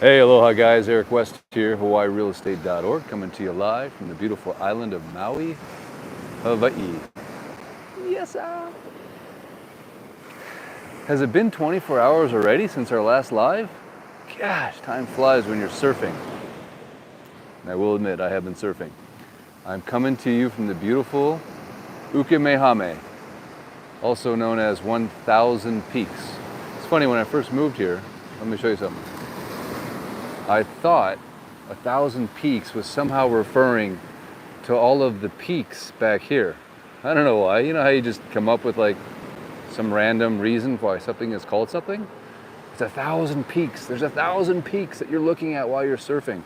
Hey, aloha guys, Eric West here, hawaiirealestate.org, coming to you live from the beautiful island of Maui, Hawaii. Yes, sir. Has it been 24 hours already since our last live? Gosh, time flies when you're surfing. And I will admit, I have been surfing. I'm coming to you from the beautiful Ukemehame, also known as 1,000 Peaks. It's funny, when I first moved here, let me show you something. I thought 1,000 peaks was somehow referring to all of the peaks back here. I don't know why. You know how you just come up with like some random reason why something is called something? It's 1,000 peaks. There's 1,000 peaks that you're looking at while you're surfing.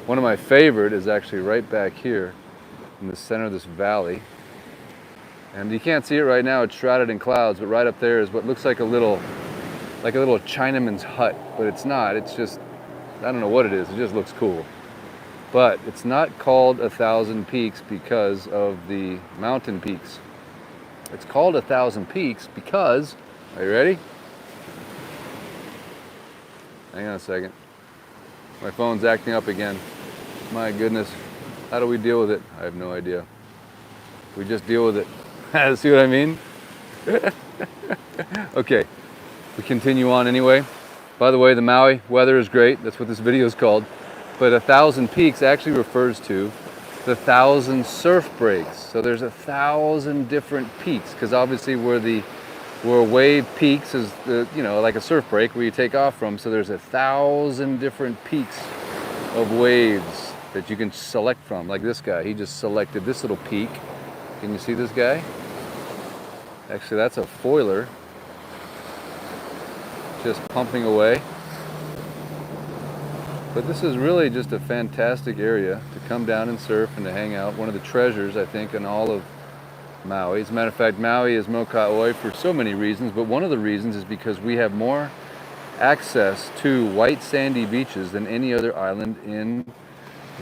One of my favorite is actually right back here in the center of this valley. And you can't see it right now, it's shrouded in clouds, but right up there is what looks like a little Chinaman's hut, but it's not. It's just, I don't know what it is, it just looks cool. But it's not called 1,000 peaks because of the mountain peaks. It's called 1,000 peaks because, are you ready? Hang on a second. My phone's acting up again. My goodness. How do we deal with it? I have no idea. We just deal with it. See what I mean? Okay, we continue on anyway. By the way, the Maui weather is great. That's what this video is called. But 1,000 peaks actually refers to the 1,000 surf breaks. So there's 1,000 different peaks, because obviously where wave peaks is like a surf break where you take off from. So there's 1,000 different peaks of waves that you can select from. Like this guy, he just selected this little peak. Can you see this guy? Actually, that's a foiler, just pumping away. But this is really just a fantastic area to come down and surf and to hang out. One of the treasures, I think, in all of Maui. As a matter of fact, Maui is Moka'oi for so many reasons, but one of the reasons is because we have more access to white sandy beaches than any other island in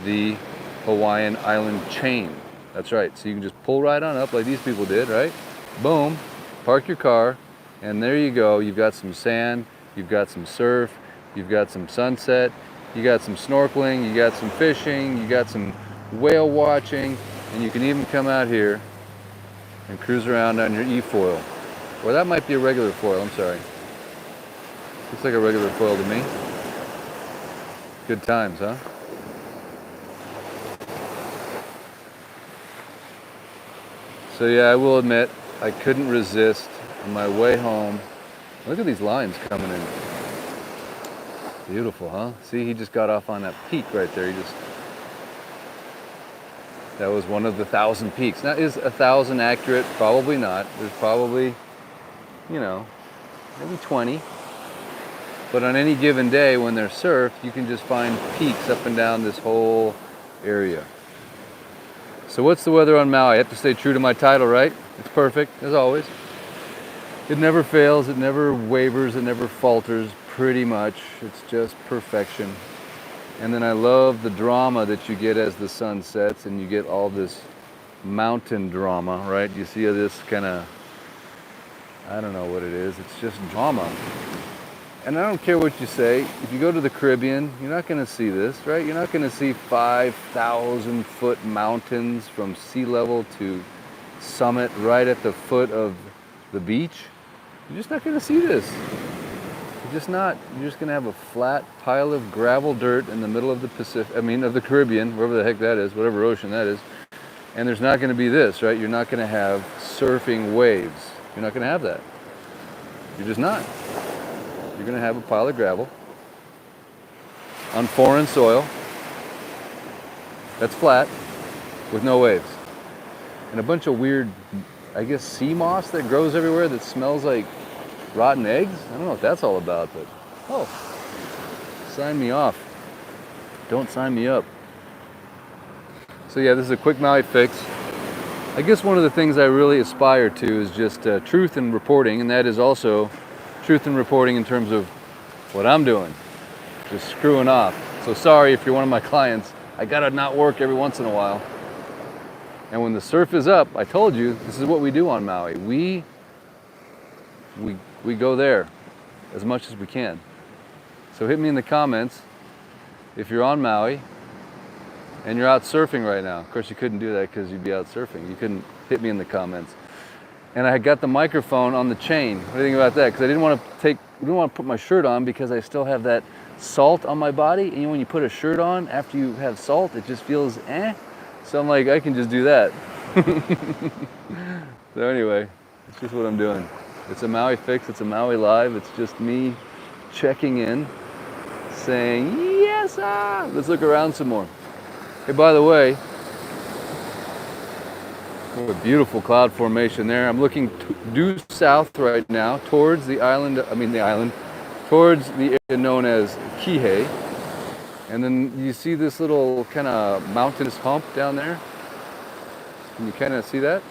the Hawaiian island chain. That's right. So you can just pull right on up like these people did, right? Boom, park your car, and there you go. You've got some sand, you've got some surf, you've got some sunset, you got some snorkeling, you got some fishing, you got some whale watching, and you can even come out here and cruise around on your e-foil. Or that might be a regular foil, I'm sorry. Looks like a regular foil to me. Good times, huh? So yeah, I will admit, I couldn't resist on my way home. Look at these lines coming in. Beautiful, huh? See, he just got off on that peak right there. That was one of the 1,000 peaks. Now, is 1,000 accurate? Probably not. There's probably, maybe 20. But on any given day when there's surf, you can just find peaks up and down this whole area. So what's the weather on Maui? I have to stay true to my title, right? It's perfect, as always. It never fails, it never wavers, it never falters, pretty much. It's just perfection. And then I love the drama that you get as the sun sets and you get all this mountain drama, right? You see this kind of, I don't know what it is, it's just drama. And I don't care what you say, if you go to the Caribbean, you're not going to see this, right? You're not going to see 5,000 foot mountains from sea level to summit right at the foot of the beach. You're just not going to see this. You're just not. You're just going to have a flat pile of gravel dirt in the middle of the of the Caribbean, wherever the heck that is, whatever ocean that is. And there's not going to be this, right? You're not going to have surfing waves. You're not going to have that. You're just not. You're going to have a pile of gravel on foreign soil that's flat with no waves. And a bunch of weird, I guess, sea moss that grows everywhere that smells like rotten eggs. I don't know what that's all about, but sign me off. Don't sign me up. So yeah, this is a quick Maui fix. I guess one of the things I really aspire to is just truth in reporting, and that is also truth in reporting in terms of what I'm doing, just screwing off. So sorry if you're one of my clients, I gotta not work every once in a while. And when the surf is up, I told you, this is what we do on Maui. We go there as much as we can. So hit me in the comments if you're on Maui and you're out surfing right now. Of course, you couldn't do that because you'd be out surfing. You couldn't hit me in the comments. And I had got the microphone on the chain. What do you think about that? Because I didn't want to put my shirt on because I still have that salt on my body. And when you put a shirt on after you have salt, it just feels eh. So I'm like, I can just do that. So anyway, it's just what I'm doing. It's a Maui fix. It's a Maui live. It's just me checking in, saying yes. Let's look around some more. Hey, by the way, a beautiful cloud formation there. I'm looking due south right now towards the island, towards the area known as Kihei. And then you see this little kind of mountainous hump down there. Can you kind of see that?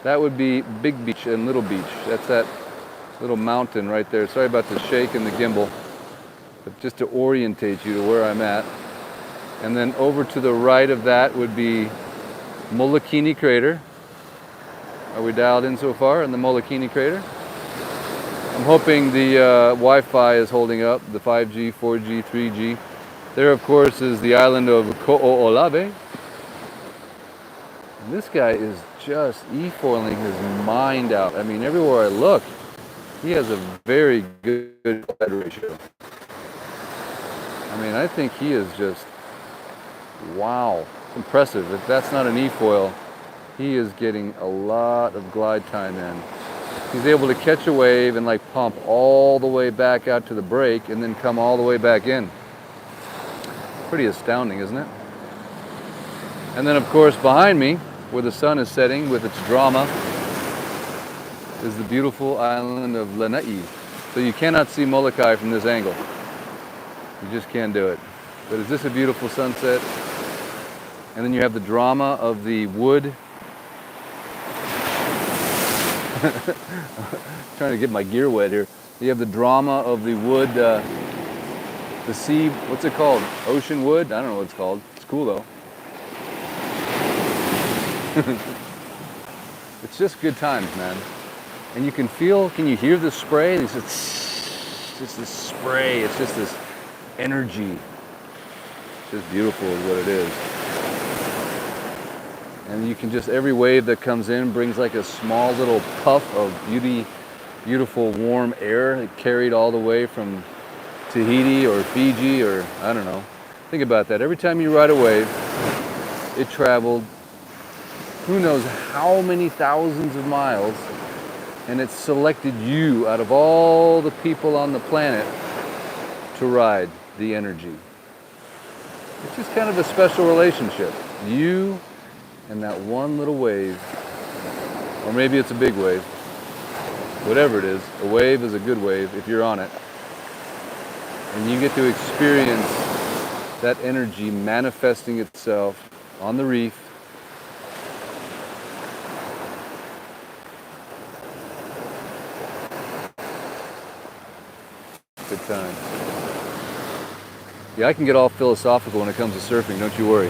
That would be Big Beach and Little Beach. That's that little mountain right there. Sorry about the shake and the gimbal, but just to orientate you to where I'm at. And then over to the right of that would be Molokini Crater. Are we dialed in so far in the Molokini Crater? I'm hoping the Wi-Fi is holding up, the 5G, 4G, 3G. There, of course, is the island of Ko'olave. And this guy is just e-foiling his mind out. I mean, everywhere I look, he has a very good head ratio. I mean, I think he is just, wow, it's impressive. If that's not an e-foil, he is getting a lot of glide time in. He's able to catch a wave and like pump all the way back out to the break and then come all the way back in. Pretty astounding, isn't it? And then of course behind me, where the sun is setting with its drama, is the beautiful island of Lanai. So you cannot see Molokai from this angle. You just can't do it. But is this a beautiful sunset? And then you have the drama of the wood. Trying to get my gear wet here. You have the drama of the wood, the sea, what's it called? Ocean wood? I don't know what it's called. It's cool though. It's just good times, man. And you can you hear the spray? It's just this spray. It's just this energy. It's just beautiful is what it is. And you can just, every wave that comes in brings like a small little puff of beautiful warm air carried all the way from Tahiti or Fiji or I don't know. Think about that. Every time you ride a wave, it traveled who knows how many thousands of miles, and it selected you out of all the people on the planet to ride the energy. It's just kind of a special relationship. You and that one little wave, or maybe it's a big wave, whatever it is, a wave is a good wave if you're on it. And you get to experience that energy manifesting itself on the reef. Good time. Yeah, I can get all philosophical when it comes to surfing, don't you worry.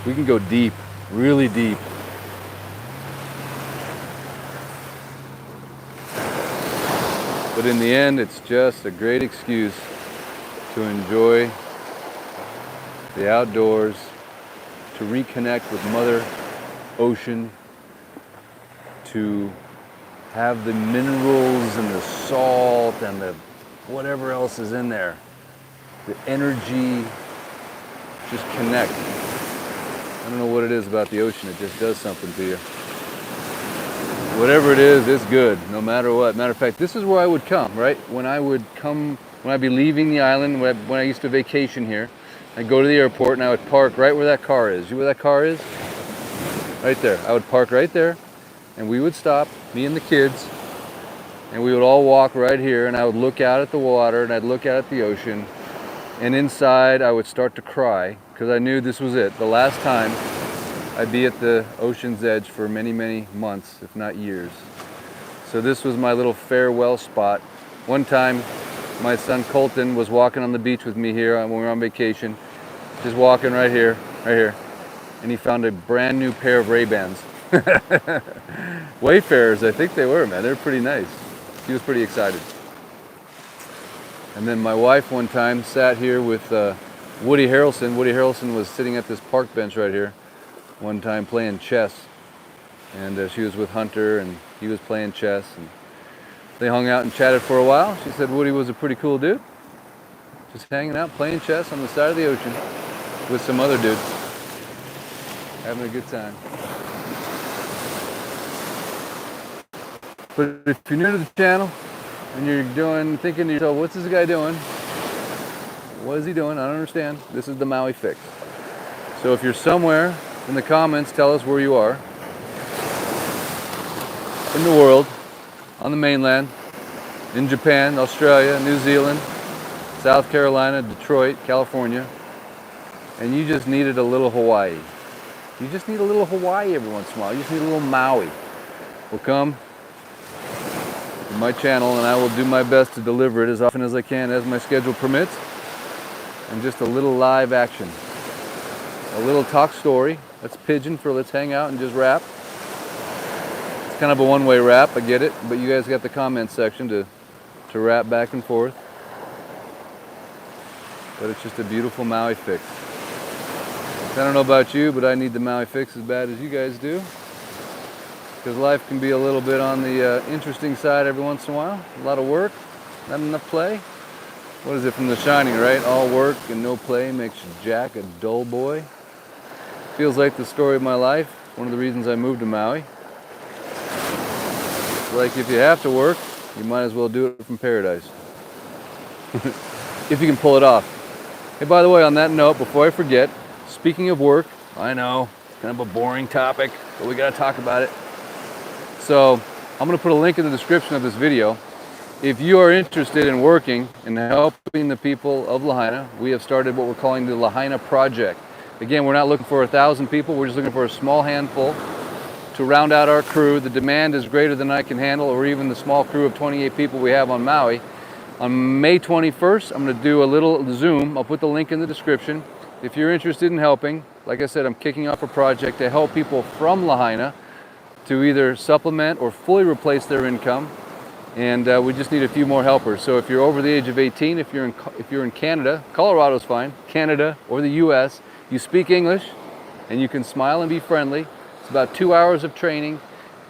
We can go deep, really deep. But in the end, it's just a great excuse to enjoy the outdoors, to reconnect with Mother Ocean, to have the minerals and the salt and the whatever else is in there, the energy, just connect. I don't know what it is about the ocean, it just does something to you. Whatever it is, it's good, no matter what. Matter of fact, this is where I would come, right? When I'd be leaving the island, when I used to vacation here, I'd go to the airport and I would park right where that car is. You know where that car is? Right there. I would park right there and we would stop, me and the kids, and we would all walk right here and I would look out at the water and I'd look out at the ocean, and inside I would start to cry because I knew this was it. The last time I'd be at the ocean's edge for many, many months, if not years. So this was my little farewell spot. One time, my son Colton was walking on the beach with me here when we were on vacation, just walking right here, and he found a brand new pair of Ray-Bans. Wayfarers, I think they were, man. They're pretty nice. He was pretty excited. And then my wife one time sat here with Woody Harrelson. Woody Harrelson was sitting at this park bench right here one time playing chess. And she was with Hunter and he was playing chess. And they hung out and chatted for a while. She said Woody was a pretty cool dude. Just hanging out, playing chess on the side of the ocean with some other dude. Having a good time. But if you're new to the channel and you're thinking to yourself, what's this guy doing? What is he doing? I don't understand. This is the Maui Fix. So if you're somewhere in the comments, tell us where you are in the world, on the mainland, in Japan, Australia, New Zealand, South Carolina, Detroit, California, and you just needed a little Hawaii. You just need a little Hawaii every once in a while. You just need a little Maui. Well, come to my channel and I will do my best to deliver it as often as I can, as my schedule permits. And just a little live action. A little talk story. That's pigeon for let's hang out and just rap. It's kind of a one-way rap, I get it, but you guys got the comment section to rap back and forth. But it's just a beautiful Maui Fix. I don't know about you, but I need the Maui Fix as bad as you guys do. Because life can be a little bit on the interesting side every once in a while. A lot of work, not enough play. What is it from The Shining, right? All work and no play makes Jack a dull boy. Feels like the story of my life. One of the reasons I moved to Maui. It's like if you have to work, you might as well do it from paradise. If you can pull it off. Hey, by the way, on that note, before I forget, speaking of work, I know, it's kind of a boring topic, but we gotta talk about it. So, I'm gonna put a link in the description of this video. If you are interested in working and helping the people of Lahaina, we have started what we're calling the Lahaina Project. Again, we're not looking for 1,000 people, we're just looking for a small handful to round out our crew. The demand is greater than I can handle, or even the small crew of 28 people we have on Maui. On May 21st, I'm going to do a little Zoom. I'll put the link in the description. If you're interested in helping, like I said, I'm kicking off a project to help people from Lahaina to either supplement or fully replace their income. And we just need a few more helpers. So if you're over the age of 18, if you're in Canada, Colorado's fine, Canada or the US, you speak English and you can smile and be friendly. It's about 2 hours of training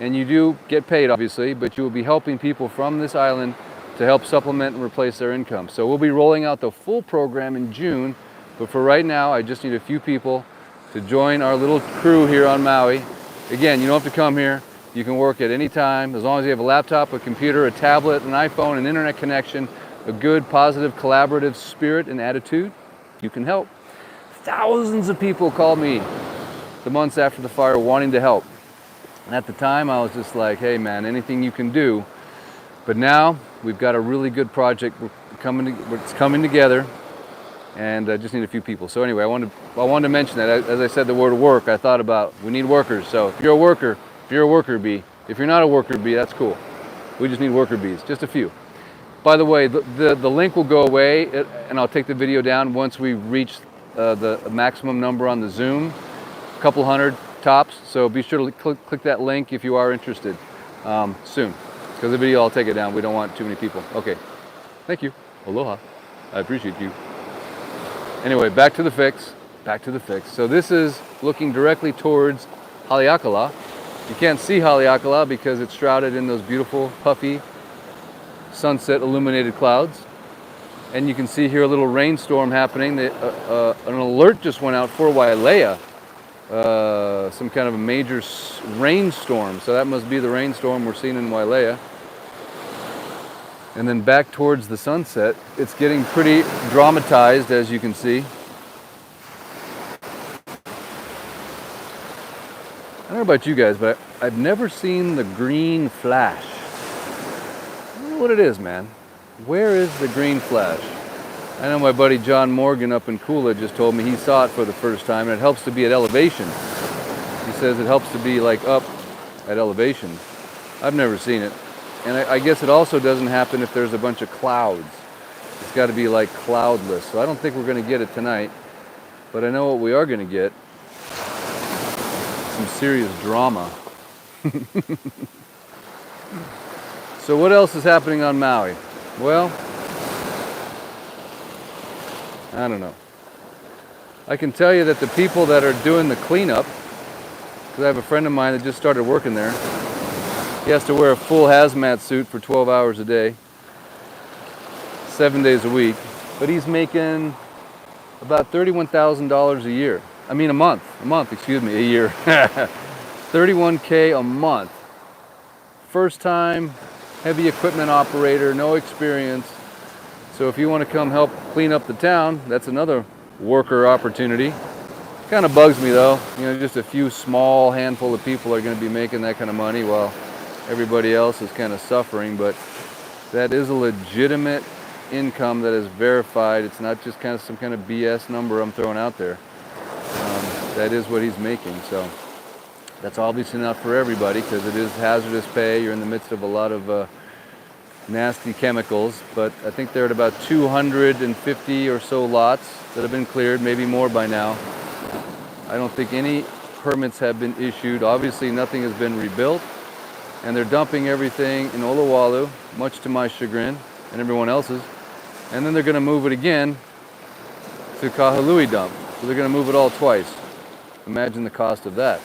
and you do get paid obviously, but you will be helping people from this island to help supplement and replace their income. So we'll be rolling out the full program in June, but for right now, I just need a few people to join our little crew here on Maui. Again, you don't have to come here. You can work at any time, as long as you have a laptop, a computer, a tablet, an iPhone, an internet connection, a good, positive, collaborative spirit and attitude, you can help. Thousands of people called me the months after the fire wanting to help. And at the time, I was just like, hey man, anything you can do. But now, we've got a really good project. It's coming together, and I just need a few people. So anyway, I wanted to mention that. As I said the word work, I thought about we need workers. So if you're a worker bee. If you're not a worker bee, that's cool. We just need worker bees, just a few. By the way, the link will go away, and I'll take the video down once we reach the maximum number on the Zoom, a couple hundred tops. So be sure to click that link if you are interested soon. Because the video, I'll take it down. We don't want too many people. Okay. Thank you. Aloha. I appreciate you. Anyway, back to the fix. Back to the fix. So this is looking directly towards Haleakala. You can't see Haleakala because it's shrouded in those beautiful, puffy, sunset illuminated clouds. And you can see here a little rainstorm happening. An alert just went out for Wailea. Some kind of a major rainstorm. So that must be the rainstorm we're seeing in Wailea. And then back towards the sunset, it's getting pretty dramatized, as you can see. I don't know about you guys, but I've never seen the green flash. I don't know what it is, man. Where is the green flash? I know my buddy John Morgan up in Kula just told me he saw it for the first time, and it helps to be at elevation. He says it helps to be like up at elevation. I've never seen it. And I guess it also doesn't happen if there's a bunch of clouds. It's got to be like cloudless. So I don't think we're going to get it tonight. But I know what we are going to get. Some serious drama. So what else is happening on Maui? Well, I don't know. I can tell you that the people that are doing the cleanup, because I have a friend of mine that just started working there, he has to wear a full hazmat suit for 12 hours a day, 7 days a week, but he's making about $31,000 a year. I mean a month, excuse me, a year. 31K a month. First time heavy equipment operator, no experience. So if you want to come help clean up the town, that's another worker opportunity. Kind of bugs me though, you know, just a few small handful of people are going to be making that kind of money while everybody else is kind of suffering, but that is a legitimate income that is verified. It's not just kind of some kind of BS number I'm throwing out there. That is what he's making. So that's obviously not for everybody because it is hazardous pay. You're in the midst of a lot of nasty chemicals, but I think they're at about 250 or so lots that have been cleared, maybe more by now. I don't think any permits have been issued. Obviously nothing has been rebuilt, and they're dumping everything in Olowalu, much to my chagrin and everyone else's, and then they're going to move it again to Kahului dump. So they're going to move it all twice. Imagine the cost of that.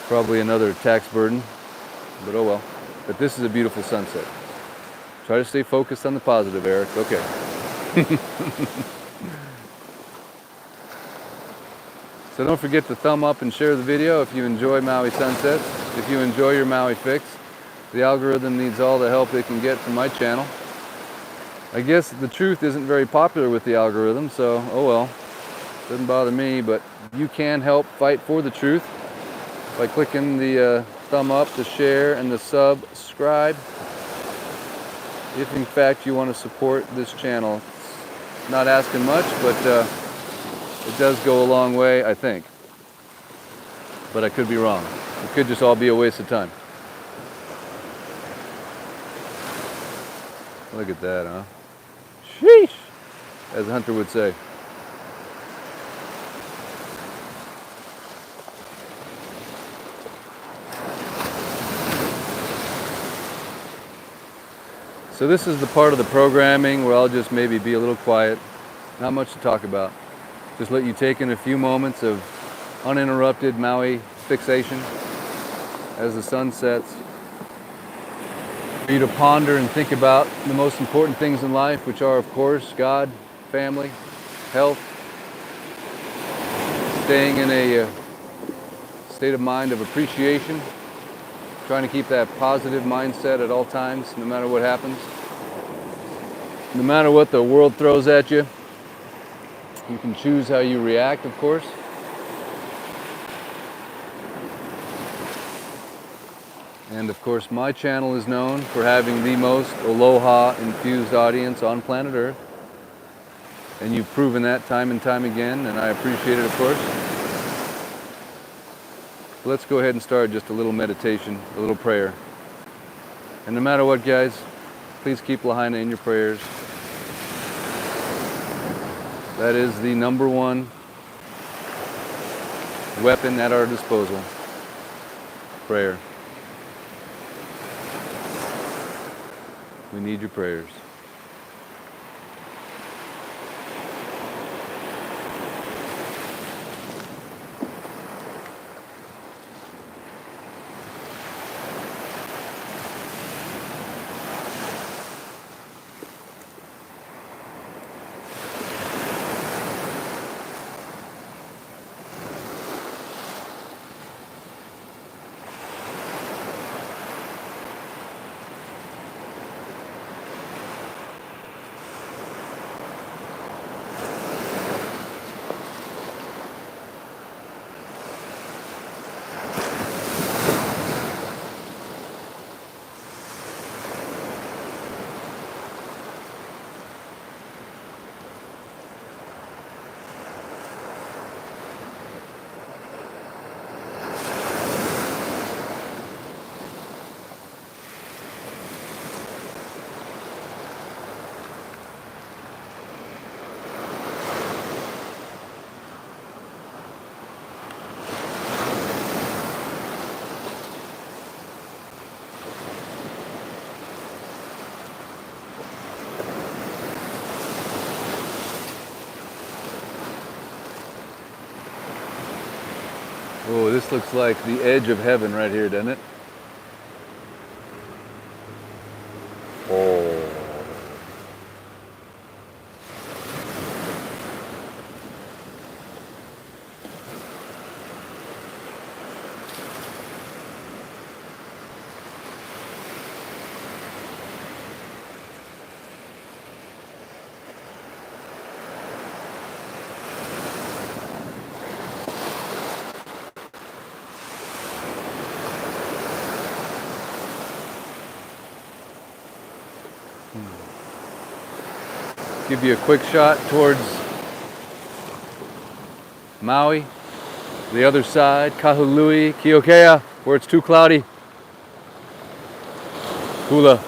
Probably another tax burden, but oh well. But this is a beautiful sunset. Try to stay focused on the positive, Eric. Okay. So don't forget to thumb up and share the video if you enjoy Maui sunsets. If you enjoy your Maui fix. The algorithm needs all the help it can get from my channel. I guess the truth isn't very popular with the algorithm, so oh well. Doesn't bother me, but you can help fight for the truth by clicking the thumb up, the share, and the subscribe. If in fact you want to support this channel. It's not asking much, but it does go a long way, I think. But I could be wrong. It could just all be a waste of time. Look at that, huh? Sheesh! As Hunter would say. So this is the part of the programming where I'll just maybe be a little quiet. Not much to talk about. Just let you take in a few moments of uninterrupted Maui fixation as the sun sets. For you to ponder and think about the most important things in life, which are, of course, God, family, health, staying in a state of mind of appreciation, trying to keep that positive mindset at all times, no matter what happens. No matter what the world throws at you, you can choose how you react, of course. And of course, my channel is known for having the most aloha-infused audience on planet Earth. And you've proven that time and time again, and I appreciate it, of course. Let's go ahead and start just a little meditation, a little prayer. And no matter what, guys, please keep Lahaina in your prayers. That is the number one weapon at our disposal. Prayer. We need your prayers. Oh, this looks like the edge of heaven right here, doesn't it? Oh. Give you a quick shot towards Maui, the other side, Kahului, Keokea, where it's too cloudy. Hula,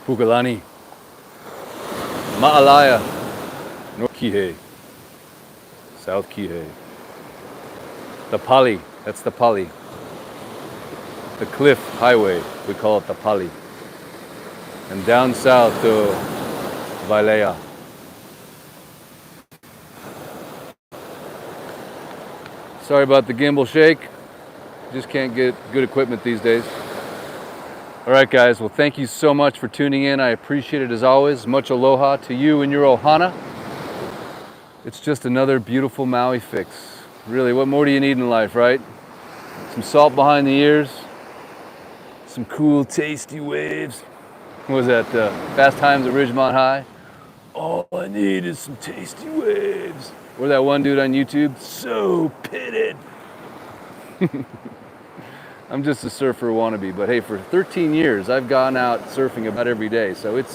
Pukalani, Ma'alaya, North Kihei, South Kihei. The Pali, that's the Pali. The Cliff Highway, we call it the Pali. And down south to Wailea. Sorry about the gimbal shake. Just can't get good equipment these days. All right, guys. Well, thank you so much for tuning in. I appreciate it as always. Much aloha to you and your ohana. It's just another beautiful Maui fix. Really, what more do you need in life, right? Some salt behind the ears. Some cool, tasty waves. What was that? Fast Times at Ridgemont High? All I need is some tasty waves. Or that one dude on YouTube, so pitted. I'm just a surfer wannabe, but hey, for 13 years, I've gone out surfing about every day, so it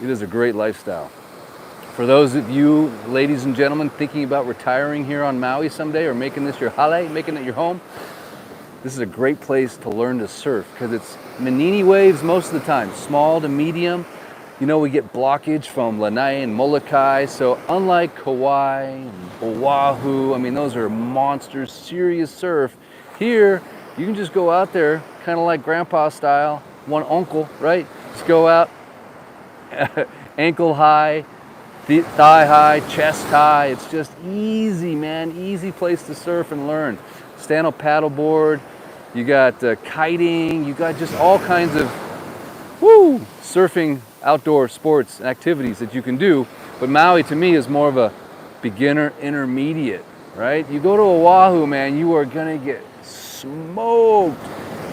is a great lifestyle. For those of you, ladies and gentlemen, thinking about retiring here on Maui someday or making this your hale, making it your home, this is a great place to learn to surf because it's manini waves most of the time, small to medium. You know, we get blockage from Lanai and Molokai, so unlike Kauai and Oahu, I mean, those are monsters, serious surf. Here, you can just go out there, kind of like grandpa style, one uncle, right? Just go out, ankle high, thigh high, chest high. It's just easy, man, easy place to surf and learn. Stand-up paddleboard, you got kiting, you got just all kinds of surfing outdoor sports and activities that you can do. But Maui to me is more of a beginner intermediate, right? You go to Oahu, man, you are gonna get smoked.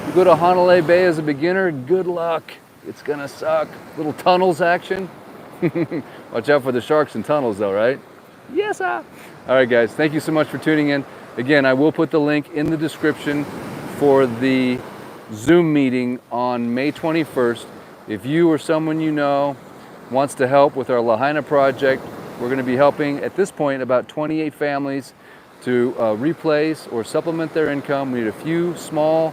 You go to Honolulu Bay as a beginner, good luck. It's gonna suck. Little tunnels action. Watch out for the sharks and tunnels though, right? Yes, sir. All right, guys, thank you so much for tuning in. Again, I will put the link in the description for the Zoom meeting on May 21st. If you or someone you know wants to help with our Lahaina project, we're going to be helping at this point about 28 families to replace or supplement their income. We need a few small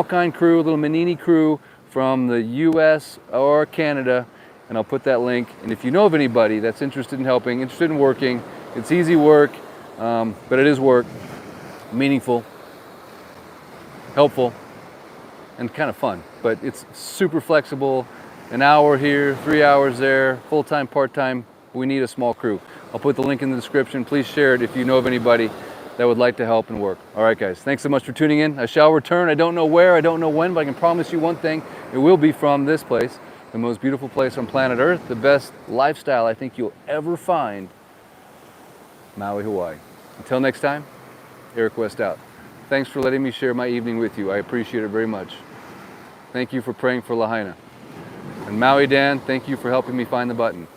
kind crew, a little manini crew from the US or Canada, and I'll put that link. And if you know of anybody that's interested in helping, interested in working, it's easy work, but it is work, meaningful, helpful, and kind of fun, but it's super flexible. An hour here, 3 hours there, full-time, part-time. We need a small crew. I'll put the link in the description. Please share it if you know of anybody that would like to help and work. All right, guys, thanks so much for tuning in. I shall return. I don't know where, I don't know when, but I can promise you one thing. It will be from this place, the most beautiful place on planet Earth, the best lifestyle I think you'll ever find, Maui, Hawaii. Until next time, Eric West out. Thanks for letting me share my evening with you. I appreciate it very much. Thank you for praying for Lahaina. And Maui Dan, thank you for helping me find the button.